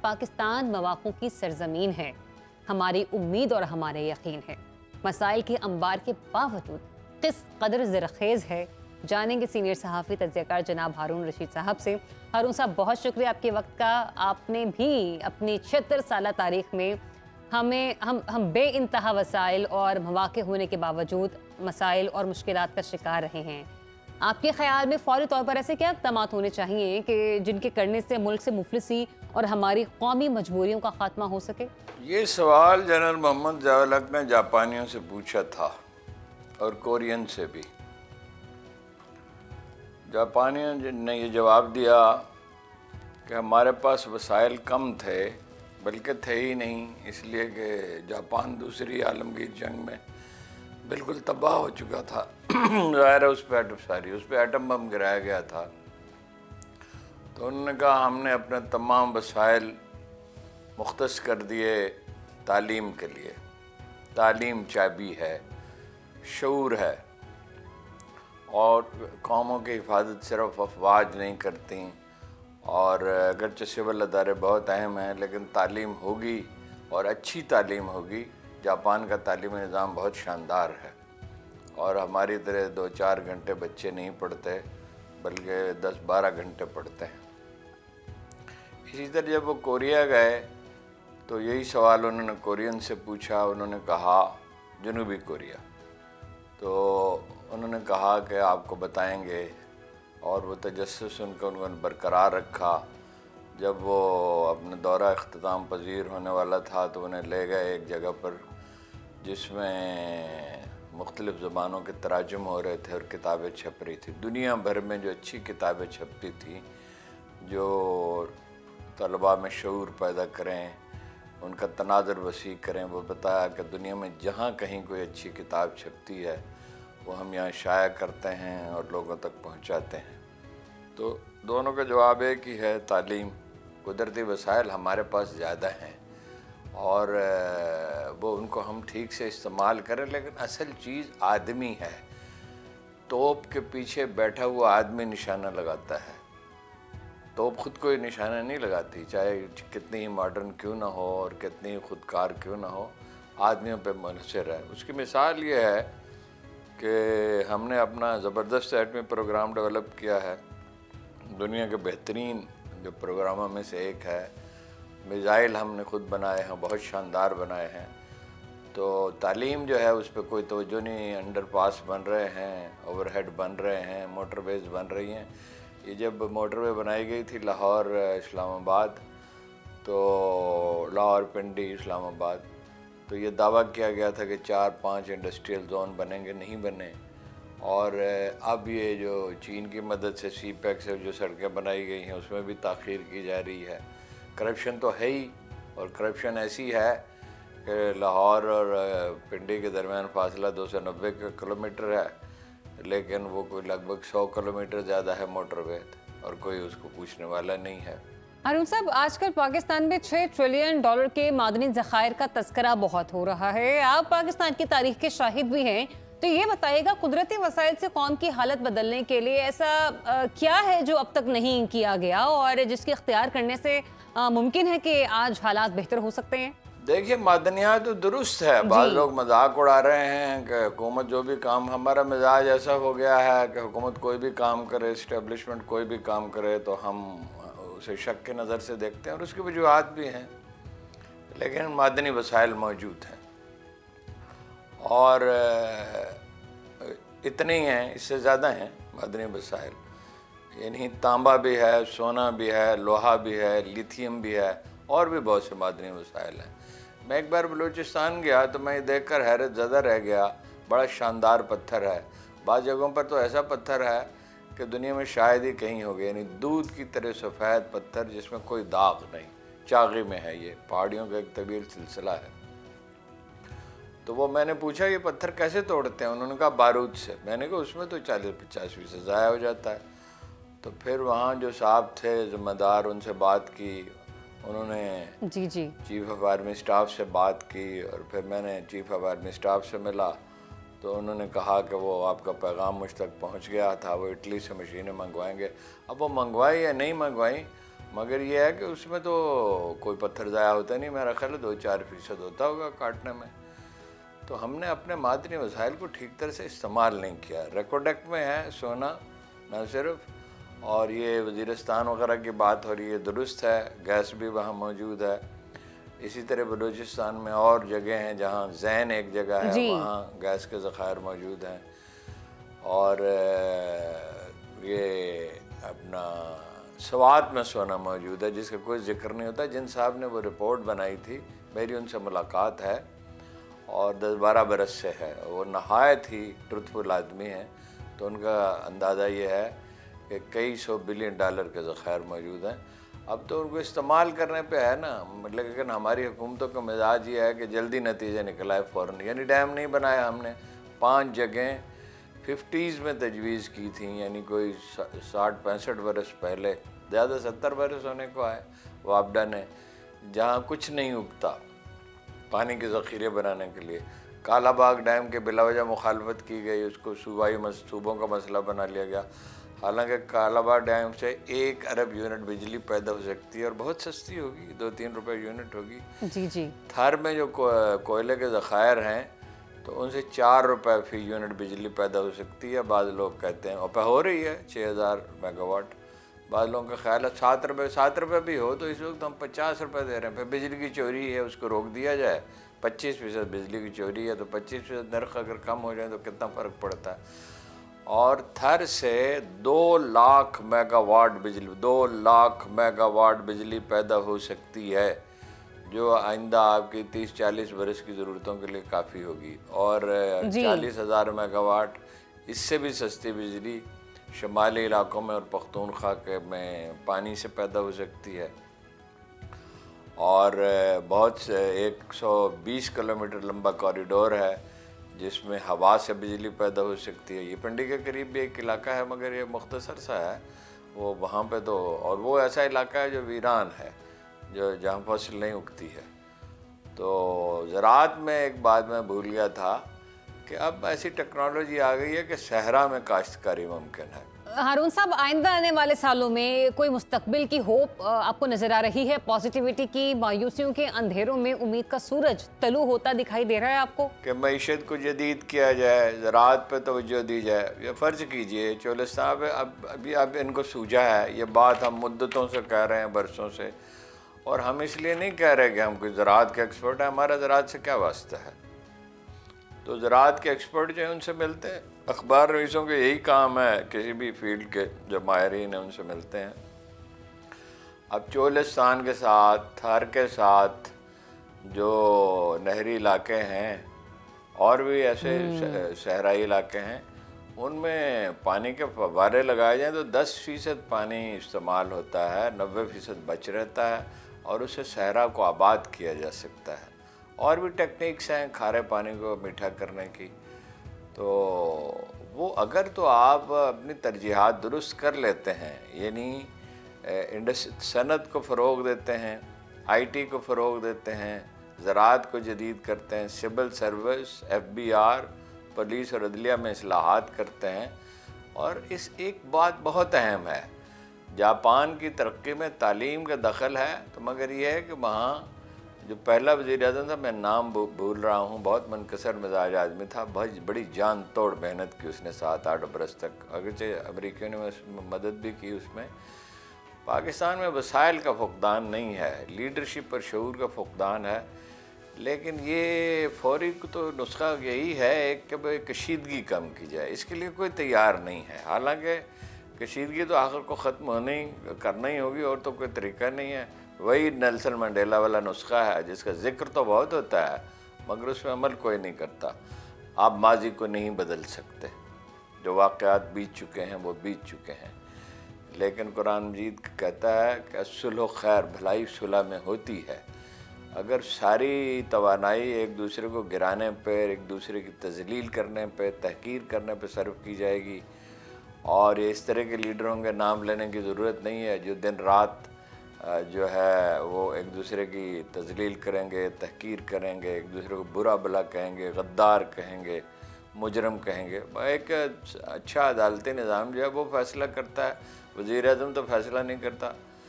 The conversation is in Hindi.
पाकिस्तान मौक़ों की सरजमीन है, हमारी उम्मीद और हमारे यकीन है। मसाइल के अंबार के बावजूद किस कदर ज़रखेज़ है, जानेंगे सीनियर सहाफ़ी तज्ज़ियाकार जनाब हारून रशीद साहब से। हारून साहब, बहुत शुक्रिया आपके वक्त का। आपने भी अपनी 76 साला तारीख़ में हम बे इंतहा वसाइल और मौक़े होने के बावजूद मसाइल और मुश्किलात का शिकार रहे हैं। आपके ख्याल में फ़ौरी तौर पर ऐसे क्या इक़दाम होने चाहिए कि जिनके करने से मुल्क से मुफलिसी और हमारी कौमी मजबूरियों का खात्मा हो सके? ये सवाल जनरल मोहम्मद ज़ियाउल हक़ ने जापानियों से पूछा था और कोरियन से भी। जापानियों ने ये जवाब दिया कि हमारे पास वसाइल कम थे, बल्कि थे ही नहीं, इसलिए कि जापान दूसरी आलमगीर जंग में बिल्कुल तबाह हो चुका था। ज़ाहिर है उस पर एटम बम गिराया गया था। तो उन्होंने कहा हमने अपने तमाम वसाइल मुख्तस कर दिए तालीम के लिए। तालीम चाबी है, शऊर है, और कौमों की हिफाजत सिर्फ अफवाज नहीं करती, और अगरचे सिविल अदारे बहुत अहम हैं, लेकिन तालीम होगी और अच्छी तालीम होगी। जापान का तालीमी निज़ाम बहुत शानदार है और हमारी तरह 2-4 घंटे बच्चे नहीं पढ़ते, बल्कि 10-12 घंटे पढ़ते हैं। इसी तरह जब वो कोरिया गए तो यही सवाल उन्होंने कोरियन से पूछा। उन्होंने कहा, जनूबी कोरिया, तो उन्होंने कहा कि आपको बताएंगे, और वो तजस्सुस उन्होंने बरकरार रखा। जब वो अपने दौरा इख्तिताम पजीर होने वाला था तो उन्हें ले गए एक जगह पर जिसमें मुख्तलिफ़ ज़बानों के तराजुम हो रहे थे और किताबें छप रही थी। दुनिया भर में जो अच्छी किताबें छपती थी, जो तलबा में शऊर पैदा करें, उनका तनाज़ुर वसी करें, वो बताया कि दुनिया में जहाँ कहीं कोई अच्छी किताब छपती है वो हम यहाँ शाया करते हैं और लोगों तक पहुँचाते हैं। तो दोनों का जवाब एक ही है, तालीम। कुदरती वसाइल हमारे पास ज़्यादा हैं और वो उनको हम ठीक से इस्तेमाल करें, लेकिन असल चीज़ आदमी है। तोप के पीछे बैठा हुआ आदमी निशाना लगाता है, तोप खुद कोई निशाना नहीं लगाती, चाहे कितनी ही मॉडर्न क्यों ना हो और कितनी ही खुदकार क्यों ना हो, आदमियों पे मुनहसर है। उसकी मिसाल ये है कि हमने अपना ज़बरदस्त एटमी प्रोग्राम डेवलप किया है, दुनिया के बेहतरीन जो प्रोग्रामों में से एक है। मिज़ाइल हमने खुद बनाए हैं, बहुत शानदार बनाए हैं। तो तालीम जो है उस पर कोई तवज्जो नहीं। अंडरपास बन रहे हैं, ओवरहेड बन रहे हैं, मोटरवेज़ बन रही हैं। ये जब मोटरवे बनाई गई थी लाहौर इस्लामाबाद, तो लाहौर पिंडी इस्लामाबाद, तो ये दावा किया गया था कि 4-5 इंडस्ट्रियल जोन बनेंगे, नहीं बने। और अब ये जो चीन की मदद से सीपैक से जो सड़कें बनाई गई हैं उसमें भी ताख़ीर की जा रही है। करप्शन तो है ही, और करप्शन ऐसी है कि लाहौर और पिंडी के दरमियान फासला 290 किलोमीटर है, लेकिन वो कोई लगभग 100 किलोमीटर ज़्यादा है मोटरवे, और कोई उसको पूछने वाला नहीं है। हारून साहब, आजकल पाकिस्तान में $6 ट्रिलियन के मादनी ज़खायर का तस्करा बहुत हो रहा है। आप पाकिस्तान की तारीख के शाहिद भी हैं, तो ये बताइएगा, कुदरती वसाइल से कौम की हालत बदलने के लिए ऐसा क्या है जो अब तक नहीं किया गया और जिसके इख्तियार करने से मुमकिन है कि आज हालात बेहतर हो सकते हैं? देखिए, मादनियात तो दुरुस्त है। बाद लोग मजाक उड़ा रहे हैं कि हुकूमत जो भी काम, हमारा मिजाज ऐसा हो गया है कि हुकूमत कोई भी काम करे, इस्टेब्लिशमेंट कोई भी काम करे तो हम उसे शक के नज़र से देखते हैं, और उसकी वजूहात भी हैं। लेकिन मादनी वसाइल मौजूद हैं और इतने ही हैं, इससे ज़्यादा हैं मादनी वसाइल। यानी तांबा भी है, सोना भी है, लोहा भी है, लिथियम भी है, और भी बहुत से मादनी वसाइल हैं। मैं एक बार बलूचिस्तान गया तो मैं देख कर हैरत ज़दा रह गया। बड़ा शानदार पत्थर है, बाज़ जगहों पर तो ऐसा पत्थर है कि दुनिया में शायद ही कहीं हो गया, यानी दूध की तरह सफ़ेद पत्थर जिसमें कोई दाग नहीं, चागे में है। ये पहाड़ियों का एक तवील सिलसिला है। तो वो मैंने पूछा ये पत्थर कैसे तोड़ते हैं, उन्होंने कहा बारूद से। मैंने कहा उसमें तो 40-50% ज़ाया हो जाता है। तो फिर वहाँ जो साहब थे ज़िम्मेदार, उनसे बात की, उन्होंने चीफ़ ऑफ आर्मी स्टाफ से बात की, और फिर मैंने चीफ़ ऑफ आर्मी स्टाफ से मिला तो उन्होंने कहा कि वो आपका पैगाम मुझ तक पहुँच गया था, वो इटली से मशीनें मंगवाएंगे। अब वो मंगवाई या नहीं मंगवाई, मगर ये है कि उसमें तो कोई पत्थर ज़ाया होता नहीं, मेरा ख्याल है 2-4% होता होगा काटने में। तो हमने अपने मादनी वसाइल को ठीक तरह से इस्तेमाल नहीं किया। रेकोडेक्ट में है सोना न सिर्फ, और ये वज़ीरिस्तान वगैरह की बात हो रही है, दुरुस्त है, गैस भी वहाँ मौजूद है। इसी तरह बलूचिस्तान में और जगह हैं जहाँ जैन एक जगह है, वहाँ गैस के ज़खायर मौजूद हैं। और ये अपना सवात में सोना मौजूद है जिसका कोई जिक्र नहीं होता। जिन साहब ने वो रिपोर्ट बनाई थी, मेरी उनसे मुलाकात है और 10-12 बरस से है। वो नहायत ही ट्रुथफुल आदमी हैं, तो उनका अंदाज़ा ये है कि कई $100 बिलियन के ज़खायर मौजूद हैं। अब तो उनको इस्तेमाल करने पे है ना, लेकिन हमारी हुकूमतों का मिजाज ये है कि जल्दी नतीजे निकला है फ़ौरन। यानी डैम नहीं बनाया हमने, 5 जगह 50s में तजवीज़ की थी, यानी कोई 60-65 बरस पहले, ज़्यादा 70 बरस होने को आए वापडा ने, जहाँ कुछ नहीं उगता पानी के ज़ख़ीरे बनाने के लिए। कालाबाग डैम के बिलावजह मुखालफत की गई, उसको सूबों का मसला बना लिया गया। हालांकि कालाबाग डैम से 1 अरब यूनिट बिजली पैदा हो सकती है और बहुत सस्ती होगी, 2-3 रुपए यूनिट होगी। जी जी। थार में जो कोयले के ज़खायर हैं तो उनसे 4 रुपए फ़ी यूनिट बिजली पैदा हो सकती है, बाद लोग कहते हैं, और हो रही है 6000 मेगावाट। बाद लोगों का ख्याल है 7 रुपये भी हो तो इस वक्त हम 50 रुपये दे रहे हैं। फिर बिजली की चोरी है, उसको रोक दिया जाए। 25% बिजली की चोरी है तो 25% नर्ख अगर कम हो जाए तो कितना फ़र्क पड़ता है। और थर से 2 लाख मेगावाट बिजली, 2 लाख मेगावाट बिजली पैदा हो सकती है, जो आइंदा आपकी 30-40 बरस की ज़रूरतों के लिए काफ़ी होगी। और 40,000 मेगावाट इससे भी सस्ती बिजली शुमाली इलाकों में और पख्तूनख्वा के में पानी से पैदा हो सकती है। और बहुत से 120 किलोमीटर लंबा कॉरिडोर है जिसमें हवा से बिजली पैदा हो सकती है। ये पिंडी के करीब भी एक इलाका है, मगर ये मुख्तसर सा है वो, वहाँ पे तो, और वो ऐसा इलाका है जो वीरान है, जो जहाँ फसल नहीं उगती है। तो ज़राअत में एक बात मैं भूल गया था कि अब ऐसी टेक्नोलॉजी आ गई है कि सहरा में काश्तकारी मुमकिन है। हारून साहब, आइंदा आने वाले सालों में कोई मुस्तकबिल की होप आपको नजर आ रही है, पॉजिटिविटी की? मायूसियों के अंधेरों में उम्मीद का सूरज तलू होता दिखाई दे रहा है आपको? कि मईशत को जदीद किया जाए, ज़राअत पे तवज्जो दी जाए। या फ़र्ज़ कीजिए चोलिस्तान पे अब इनको सूझा है, ये बात हम मुद्दतों से कह रहे हैं, बरसों से, और हम इसलिए नहीं कह रहे कि हम कोई ज़राअत के एक्सपर्ट हैं। हमारा ज़राअत से क्या वास्ता है? तो ज़राअत के एक्सपर्ट जो हैं उनसे मिलते हैं। अखबार नवीसों के यही काम है, किसी भी फील्ड के जो माहिरीन हैं उनसे मिलते हैं। अब चोलिस्तान के साथ, थर के साथ जो नहरी इलाके हैं और भी ऐसे सहराई इलाके हैं, उनमें पानी के फव्वारे लगाए जाएँ तो 10% पानी इस्तेमाल होता है, 90% बच रहता है और उससे सहरा को आबाद किया जा सकता है। और भी टेक्निक्स हैं खारे पानी को मीठा करने की। तो वो अगर तो आप अपनी तरजीहात दुरुस्त कर लेते हैं, यानी सनत को फ़रोग देते हैं, IT को फ़रोग देते हैं, ज़राअत को जदीद करते हैं, सिविल सर्विस, FBR, पुलिस और अदलिया में इस्लाहात करते हैं। और इस एक बात बहुत अहम है, जापान की तरक्की में तालीम का दखल है, तो मगर ये है कि वहाँ जो पहला वज़ीर-ए-आज़म था, मैं नाम भूल रहा हूँ, बहुत मुनकसर मिजाज आदमी था, बहुत बड़ी जान तोड़ मेहनत की उसने 7-8 बरस तक, अगरचे अमरीकियों ने मदद भी की उसमें। पाकिस्तान में वसाइल का फुकदान नहीं है, लीडरशिप और शऊर का फुकदान है। लेकिन ये फौरी तो नुस्खा यही है एक कि भाई कशीदगी कम की जाए, इसके लिए कोई तैयार नहीं है। हालांकि कशीदगी तो आखिर को ख़त्म करना ही होगी, और तो कोई तरीका नहीं है। वही नेल्सन मंडेला वाला नुस्खा है जिसका जिक्र तो बहुत होता है मगर उसमें अमल कोई नहीं करता। आप माजी को नहीं बदल सकते, जो वाक़यात बीत चुके हैं वो बीत चुके हैं। लेकिन कुरान मजीद कहता है कि सुलह खैर, भलाई सुलह में होती है। अगर सारी तवानाई एक दूसरे को गिराने पर, एक दूसरे की तजलील करने पर, तहकीर करने पर सर्व की जाएगी, और ये इस तरह के लीडरों के नाम लेने की ज़रूरत नहीं है जो दिन रात जो है वो एक दूसरे की तजलील करेंगे, तहकीर करेंगे, एक दूसरे को बुरा भला कहेंगे, गद्दार कहेंगे, मुजरम कहेंगे। एक अच्छा अदालती निज़ाम जो है वो फ़ैसला करता है, वज़ीर-ए-आज़म तो फ़ैसला नहीं करता।